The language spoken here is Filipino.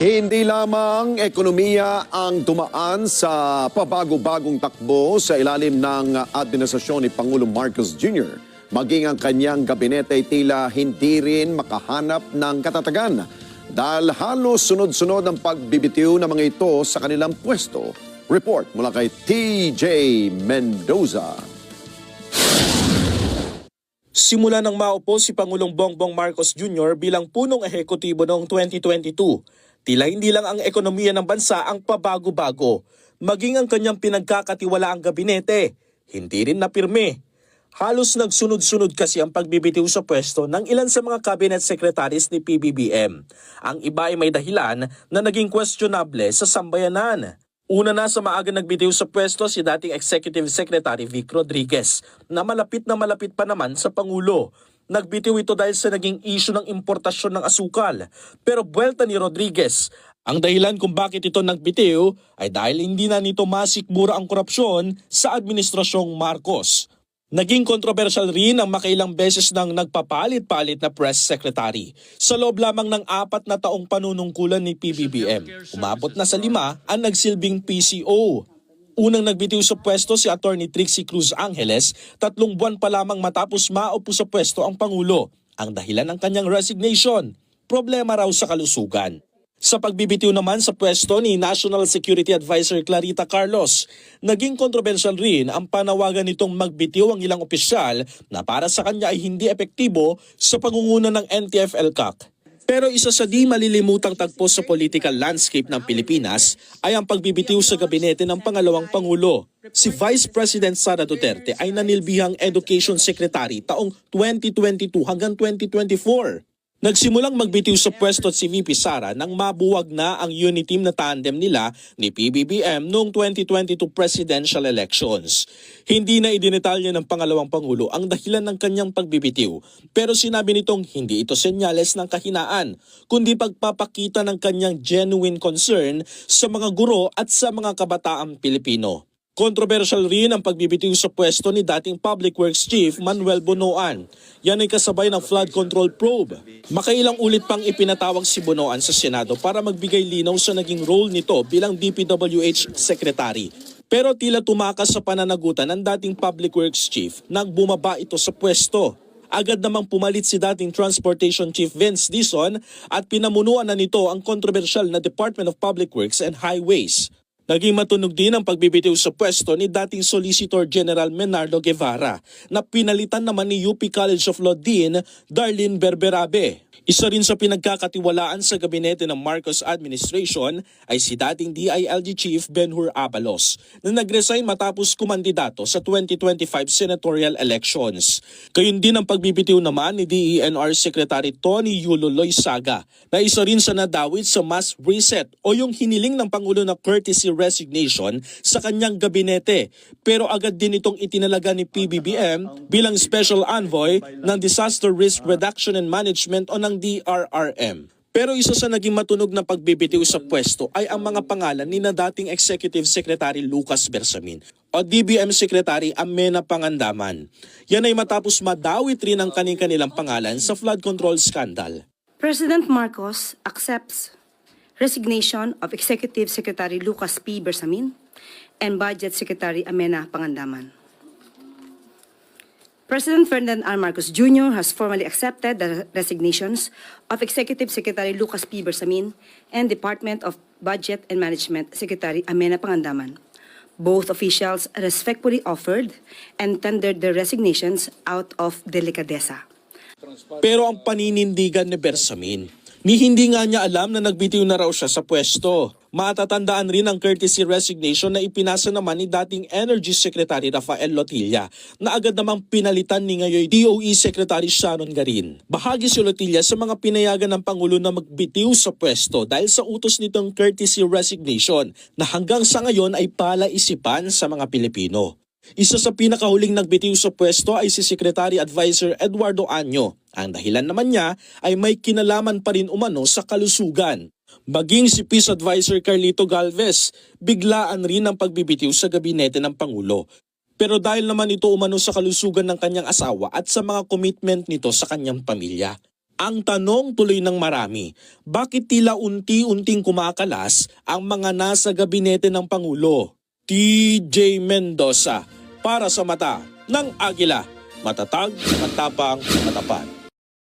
Hindi lamang ekonomiya ang dumaan sa pabago-bagong takbo sa ilalim ng administrasyon ni Pangulong Marcos Jr. Maging ang kanyang gabinete ay tila hindi rin makahanap ng katatagan dahil halos sunod-sunod ang pagbibitiw ng mga ito sa kanilang pwesto. Report mula kay TJ Mendoza. Simula nang maupo si Pangulong Bongbong Marcos Jr. bilang punong ehekutibo noong 2022, tila hindi lang ang ekonomiya ng bansa ang pabago-bago, maging ang kanyang pinagkakatiwalaang gabinete, hindi rin napirme. Halos nagsunod-sunod kasi ang pagbibitiw sa pwesto ng ilan sa mga cabinet secretaries ni PBBM. Ang iba ay may dahilan na naging questionable sa sambayanan. Una na sa maaga nagbitiw sa pwesto si dating Executive Secretary Vic Rodriguez na malapit pa naman sa Pangulo. Nagbitiw ito dahil sa naging issue ng importasyon ng asukal. Pero buwelta ni Rodriguez, ang dahilan kung bakit ito nagbitiw ay dahil hindi na nito masikmura ang korupsyon sa administrasyong Marcos. Naging kontrobersyal rin ang makailang beses ng nagpapalit-palit na press secretary. Sa loob lamang ng 4 na taong panunungkulan ni PBBM, umabot na sa 5 ang nagsilbing PCO. Unang nagbitiw sa pwesto si Atty. Trixie Cruz Angeles, 3 buwan pa lamang matapos maupo sa pwesto ang Pangulo. Ang dahilan ng kanyang resignation, problema raw sa kalusugan. Sa pagbibitiw naman sa pwesto ni National Security Advisor Clarita Carlos, naging kontrobersyal rin ang panawagan nitong magbitiw ang ilang opisyal na para sa kanya ay hindi epektibo sa pangunguna ng NTF-ELCAC. Pero isa sa di malilimutang tagpo sa political landscape ng Pilipinas ay ang pagbibitiw sa gabinete ng pangalawang Pangulo. Si Vice President Sara Duterte ay nanilbihang Education Secretary taong 2022 hanggang 2024. Nagsimulang magbitiw sa pwesto si VP Sara nang mabuwag na ang uniteam na tandem nila ni PBBM noong 2022 presidential elections. Hindi na idinetalya ng pangalawang Pangulo ang dahilan ng kanyang pagbibitiw, pero sinabi nitong hindi ito senyales ng kahinaan, kundi pagpapakita ng kanyang genuine concern sa mga guro at sa mga kabataang Pilipino. Kontrobersyal rin ang pagbibitiw sa pwesto ni dating Public Works Chief Manuel Bonoan. Yan ay kasabay ng flood control probe. Makailang ulit pang ipinatawag si Bonoan sa Senado para magbigay linaw sa naging role nito bilang DPWH Secretary. Pero tila tumakas sa pananagutan ng dating Public Works Chief nang bumaba ito sa pwesto. Agad namang pumalit si dating Transportation Chief Vince Dizon at pinamunuan na nito ang kontrobersyal na Department of Public Works and Highways. Naging matunog din ang pagbibitiw sa pwesto ni dating Solicitor General Menardo Guevara na pinalitan naman ni UP College of Law Dean Darlene Berberabe. Isa rin sa pinagkakatiwalaan sa gabinete ng Marcos administration ay si dating DILG Chief Ben-Hur Abalos na nag-resign matapos kumandidato sa 2025 senatorial elections. Gayun din ang pagbibitiw naman ni DENR Secretary Tony Yulo Loyzaga na isa rin sa nadawit sa mass reset o yung hiniling ng Pangulo na courtesy resignation sa kanyang gabinete. Pero agad din itong itinalaga ni PBBM bilang Special Envoy ng Disaster Risk Reduction and Management o ng DRRM. Pero isa sa naging matunog na pagbibitiw sa pwesto ay ang mga pangalan ni na dating Executive Secretary Lucas Bersamin o DBM Secretary Amena Pangandaman. Yan ay matapos madawit rin ang kanilang pangalan sa flood control scandal. President Marcos accepts resignation of Executive Secretary Lucas P. Bersamin and Budget Secretary Amena Pangandaman. President Ferdinand R. Marcos Jr. has formally accepted the resignations of Executive Secretary Lucas P. Bersamin and Department of Budget and Management Secretary Amena Pangandaman. Both officials respectfully offered and tendered their resignations out of delicadeza. Pero ang paninindigan ni Bersamin, ni hindi nga niya alam na nagbitiw na raw siya sa pwesto. Matatandaan rin ang courtesy resignation na ipinasa naman ni dating Energy Secretary Rafael Lotilla na agad namang pinalitan ni ngayon DOE Secretary Sharon Garin. Bahagi si Lotilla sa mga pinayagan ng Pangulo na magbitiw sa pwesto dahil sa utos nitong courtesy resignation na hanggang sa ngayon ay palaisipan sa mga Pilipino. Isa sa pinakahuling nagbitiw sa pwesto ay si Secretary Advisor Eduardo Año. Ang dahilan naman niya ay may kinalaman pa rin umano sa kalusugan. Maging si Peace Advisor Carlito Galvez, biglaan rin ang pagbibitiw sa gabinete ng Pangulo. Pero dahil naman ito umano sa kalusugan ng kanyang asawa at sa mga commitment nito sa kanyang pamilya. Ang tanong tuloy ng marami, bakit tila unti-unting kumakalas ang mga nasa gabinete ng Pangulo? TJ Mendoza para sa Mata ng Agila. Matatag, matapang, matapat.